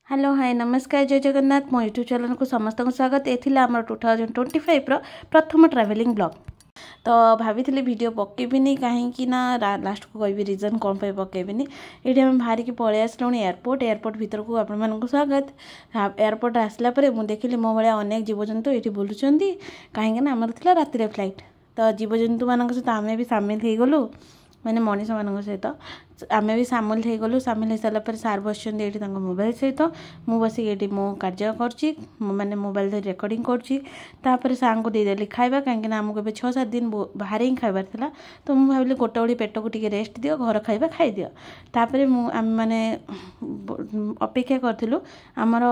Hello hi नमस्कार जय जगन्नाथ मो यूट्यूब चैनल को समस्त को स्वागत ये आम 2025 प्रथम ट्रैवलिंग ब्लॉग। तो भाभी वीडियो पकेबिनी कहीं ना लास्ट को कह रिजन कौन पे पकेबिनी ये आम बाहर की पलि आसलुँ एयरपोर्ट भीतर को आपण स्वागत। एयरपोर्ट आसला मुझे देखिली मो भाया अनेक जीवजंतु ये बुलूं कहीं आमर था रातिर फ्लाइट। तो जीवजंतु मान सहित आम भी सामिल हो गलु मैंने मनीष मान सहित आम भी सामिल हो गलु। सामिल हो सारापर सार बस मोबाइल सहित मु बस ये मो कार्य कर मोबाइल रेकर्डिंग कर सार को देदेली खाଇବା कहीं आमको 6-7 दिन बाहर ही खाइबार था। तो मुझे भाविली गोटे बड़ी पेट को टिके रेस्ट दियो घर खाଇବା खाई दियो। तापर आम मैंने अपेक्षा करूँ आमर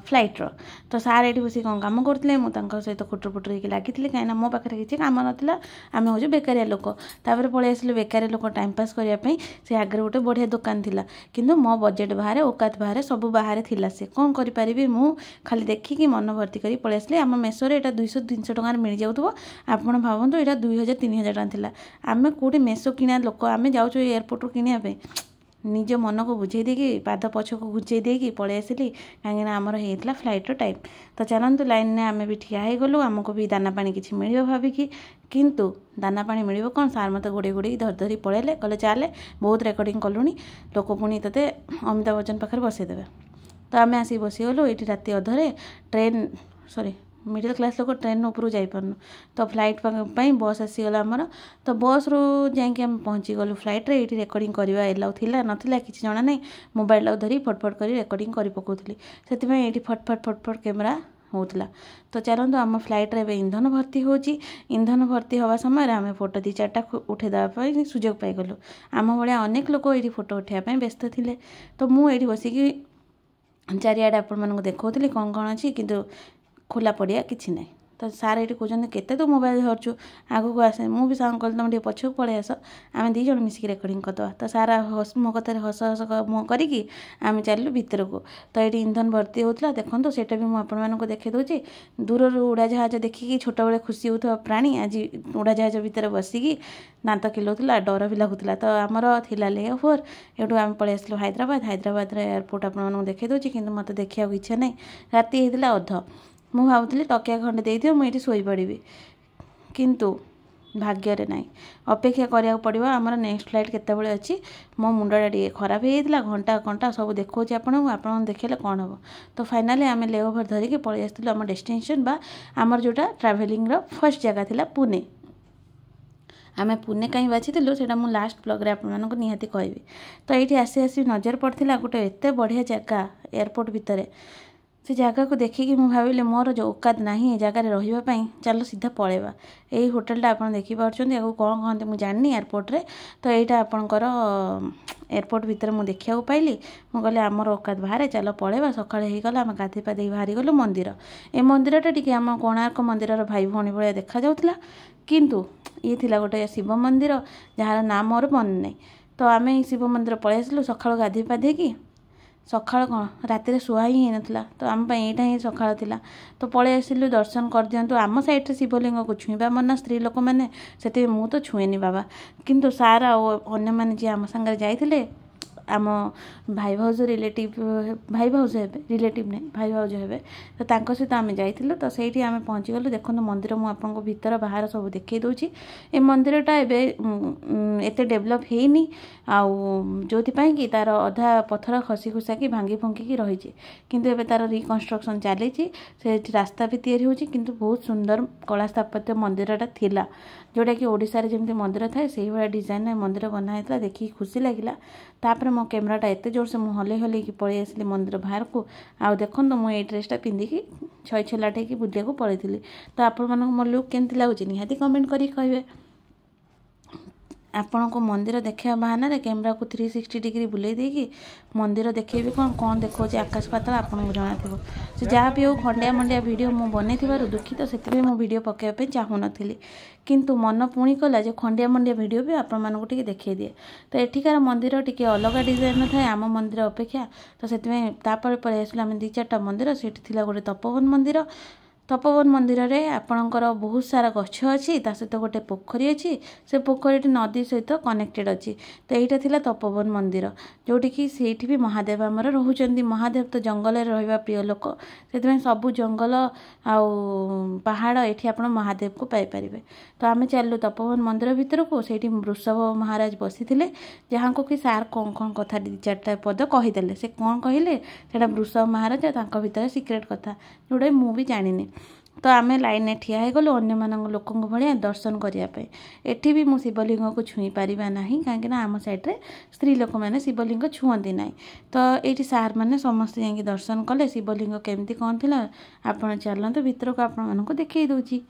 फ्लाइट्र। तो सार ये बस कौन कम करते मुझे सहित खुटर फुटर होकर लगी कहीं मो पाखे किसी कम नाला आम हूँ बेकारिया लोक। तापर पलि आसिलु बेकारिया लोक टाइम पास करने से आगे गोटे बढ़िया दुकान थिला किंतु मो बजेट बाहर औकात बाहर सब बाहर थिला से कौन करि मु खाली देखिकी मन भर्ती कर पलि आसिली। आम मेसो रे 200-300 टंकार मिल जाऊँ आपण भावतु यहाँ 2000-3000 टଙ୍କା थिला। आम कौटे मेसो किणा लोक आम जाऊँ एयरपोर्ट किणापे निज मन को बुझे देकी पाद पछ को घुचे देकी पलि आसिली कहीं आमर होता फ्लाइट्र टाइम। तो चलतु लाइन ने आम भी ठिया हो गलु आमको भी दाना पानी किसी मिल भाविकी किंतु दाना पानी मिल कौन सार मत गोड़े गोड़े धरी पलैले कहले चले बहुत रेकर्डिंग कलुनी लोक पुणी ते अमिताभ बच्चन पाखे बसईदे। तो आम आसिक बसीगलु ये राति अधरे ट्रेन सॉरी मिडिल क्लास लोग ट्रेन ऊपर जापारनु। तो फ्लाइट बस आसीगला आमर। तो बस रू जाकि आम पहुँची गलु फ्लाइट रे ये रेकर्डिंग करवा एलाउ थिला नथिला किसी जना नहीं मोबाइल धरी फटफट कर रेकर्डिंग कर पकाउली से ये फटफट कैमेरा होता। तो चलतु आम फ्लाइट रे इंधन भर्ती होची इंधन भर्ती हवा समय आम फोटो 2-4टा उठेदेवाई सुजोग पाईगलु। आम भाया अनेक लोक ये फोटो उठाइबा व्यस्त थे। तो मुझे बसिकी चारिआडे आपण देखा कौन कौन अच्छी किंतु खोला पड़िया किसी ना। तो सार ये कहते केते तो मोबाइल धरचु आगू को आसे मुझे सार कह तुम पछक पलि आस आम 2 जन मिसिक रेकर्डिंग करदे। तो सारा मो कथार हस हस मुँह करी आम चलू भीतर को। तो ये इंधन भर्ती होता देखो सेटा भी मुझे देखे दूसरी दूर उड़ाजाहाज देखिकी छोट बड़े खुशी होता प्राणी आज उड़ाजाहाज भितर बसिकी दांत किलौला डर भी लगुला। तो आमर थिला ले ओवर एटू आम पलि आसलु हैदराबाद एयरपोर्ट आपको देखे दूसरी कि मत देखा इच्छा नहीं राति होता अध मु भावुली तकिया खंडे दे दियो मुझे शोई पड़ी किंतु भाग्य रे नाई अपेक्षा करिया पड़ो। आमर नेक्स्ट फ्लाइट केतबेले अच्छी मो मुंडा टे खराब होता घंटा घंटा सब देखा आपन देखेले कौन हम। तो फाइनाली आम ले ओवर धरिकी पलि आसलु आम डेस्टिनेशन बा आमर जोटा ट्रैवलिंग फर्स्ट जगह थिला पुणे। आम पुणे कहीं बाछी से लास्ट ब्लॉग रे आपको निहाती कहबी। तो ये आसी नजर पड़ता गोटे एत बढ़िया जगह एयरपोर्ट भितर से जगह को देखिकी मुझे भाविली मोर जो औकात नहीं जगार रही चलो सीधा पलैबा। यही होटेलटा आप देखिपुर या कौन कहते मुझे जानी एयरपोर्ट रे। तो यहाँ आपणकर एयरपोर्ट भितर मुझे देखा पाइली मुझे कहली आमर औकात बाहर चलो पलैबा। सकाଳେ होगला आम गाधे पाधे बाहरी गलु मंदिर ए मंदिरटा टी आम कोणार्क मंदिर भाई भौणी भाया देखा जाउथला किंतु ये थिला गोटे शिव मंदिर जार नाम मोर मन नहीं। तो आम शिव मंदिर पलि आसिलु सकाळु गाधे पाधे कि सकाळ कौन रातिर शुआ ही नाला। तो आम यहाँ ही सकाळ थिला। तो पलि आसिलु दर्शन कर दिंतु आम साइड शिवलिंग को छुईबा मना स्त्री लोक मैंने से मु तो छुएनी बाबा किंतु सार अन्य मैंने जी आम सांगे जाइथिले आम भाई भाउज रिलेटिव भाई भाउज हे रिलेटिव नहीं भाई भाउज हे। तो तांको सहित आम जाइथिलु। तो सेठी आम पहुँची गलु देखो मंदिर मु आपको भीतर बाहर सब देखई दूची। ए मंदिरटा एते डेभलप हेनी जो कि तार अधा पत्थर खसी खुसा कि भांगी फुंकी रही किंतु एबे तार रिकन्स्ट्रक्शन चली से रास्ता भी तैयारी होची किंतु बहुत सुंदर कला स्थापत्य मंदिरटा थिला जोटा कि ओडिशा रे जेमती मंदिर थाए से भाया डिजाइन मंदिर बनाई देखिए खुशी लगिला। तापर मो कैमेराटा एत जोर से मुझे हल्ई हल्ई पलि आसिली मंदिर बाहर को आउ देखो मुझे ड्रेसटा पिंधिकी छई छलाटे की बुलिया को पलि। तो आपण मो लुक केमती लगुच निहाती कमेंट करी कहे। आपण को मंदिर देखा बहाना रे कैमेरा को 360 डिग्री बुले देकी मंदिर देखेबी कौन कौन देखो आकाश पाताल आपको जना थो से जहाँ भी हो खंडिया मंडिया वीडियो मु बनै दुखित तो से मो वीडियो पकड़ापी चाहूँ नी किंतु मन पुणी कला जो खंडिया मंडिया वीडियो भी आपण टे देखा दिए। तो एठिकार मंदिर टी अलग डिजाइन थाए आम मंदिर अपेक्षा। तो से पलि आसलु आम 2-4टा मंदिर से गोटे तपोवन मंदिर तपोवन मंदिर रे आपणकर बहुत सारा गछ अच्छी सहित गोटे पोखरी अच्छी से पोखरी नदी सहित कनेक्टेड अच्छी। तो यहाँ थिला तपोवन मंदिर जोटि कि सेठी भी महादेव आमर रोचंती। महादेव तो जंगल में रहिबा प्रिय लोक से सबू जंगल आउ पहाड़ ये आप महादेव को पाइपर। तो आम चलू तपोवन मंदिर भितर को से वृषभ महाराज बसी जहाँ को कि सार कौन कौन कथा 2-4 पद कहीदे से कौन कहले से वृषभ महाराज भितर सिक्रेट कथा जोटा मु भी जानी। तो आम लाइन में ठिया गलु अन्य लोक भाया दर्शन करने। एठी भी मु शिवलिंग को छुई पारिबा नहीं कहीं आम साइड्रे स्त्री लोक मैंने शिवलिंग छुअती ना। तो ये सार मैंने समस्त जा दर्शन कले शिवलिंग केमती कौन थी आप चलते भितर को आपण देखई दूची।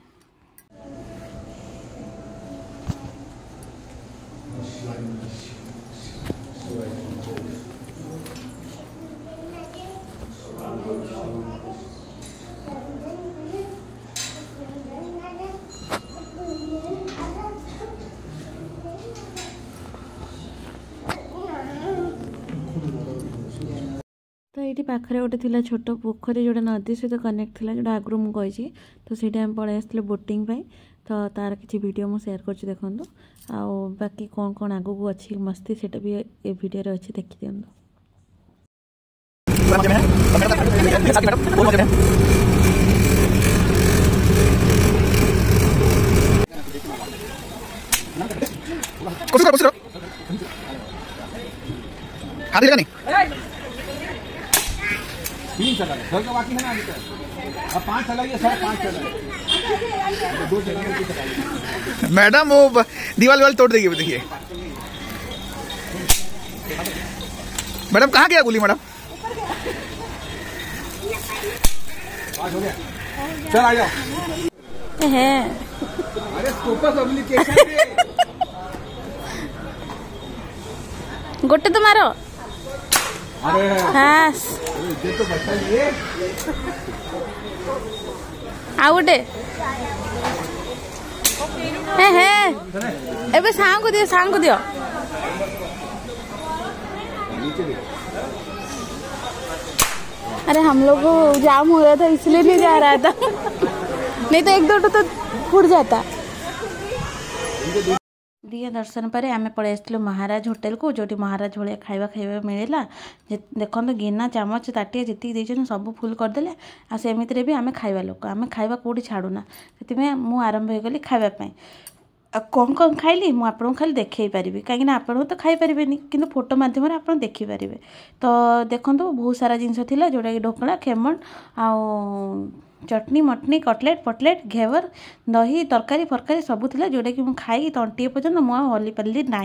तो ये पाखे गोटे थी छोट पोखरी जोटा नदी सहित कनेक्ट थी जो आगु मुझे तो सीटा आम पलि आसते बोटिंग तो तार किसी वीडियो मुझे शेयर कर देखूँ। आ बाकी कौन कौन आगू को अच्छी मस्ती से भी ये वीडियो अच्छी देखी दिखाँ। बाकी है ना अब 5 चलाइए 5 मैडम वो दीवार वाल तोड़ देगी। देखिए मैडम कहाँ गया गोली मैडम? चल आ जाओ। अरे फोकस एप्लीकेशन गोटे तो मारो। अरे हाँ ये तो बच्चा ये आउ गोटे एबे सांग को दियो अरे हम लोग को जाम हो रहा था इसलिए नहीं जा रहा था नहीं तो 1-2 तो फूट जाता। दिया दर्शन पर आम पलि आसलु महाराज होटेल को जो महाराज भाया खाଇବା मिलला। देखो गिना चामच ताटिया जी देते सब फुल करदे आ सेमिति भी आम खाଇବା लोक आम खाଇବା कौटी छाड़ूना से मुझे आरंभ होगली खावाई। कौन कौन खाइली मुझे आपको खाली देखई पारि कहीं आप तो खाईपारे कि फोटो मध्यम आप देखिपारे। तो देखो बहुत सारा जिनस था जोटा कि ढोकला खेमण आ चटनी मटनी कटलेट पटलेट घेवर दही तरकारी फरकारी सबू था जोटा कि मुझे खाई तंटी पर्यटन मुझे हली पारि ना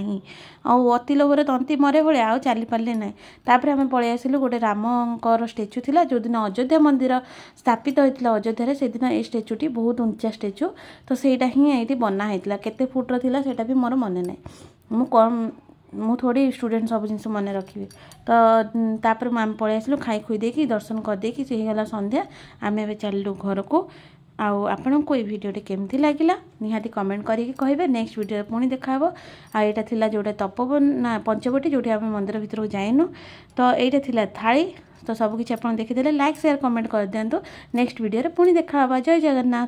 अति लोभर तंती मरे भाई आउ चली पारे ना। तापर आम पलि आसिलु गोटे रामकर स्टेचू था जो दिन अयोध्या मंदिर स्थापित होता अयोध्या से दिन ये स्टेचूटी बहुत उंचा स्टेचू। तो सहीटा ही ये बनाई केते फुट्र था से भी मोर मन ना मु थोड़ी स्टूडेंट सब जिन मन रखी। तो तापर आम पलि आसिलु खाई खुई देकी दर्शन करदेकी से गला संध्या आम ए चलू घर को। आपण को ये वीडियोटी केमती लगिला निहाती कमेंट करके कहे। नेक्स्ट वीडियो पुणी देखा आईटा थिला जोटा तपोवन ना पंचवटी जोटी आम मंदिर भितर को जाइनु। तो यहाँ थिला थाली तो सबकि आप देखीदे लाइक शेयर कमेंट कर दिंतु। नेक्स्ट वीडियो पुणी देखा। जय जगन्नाथ।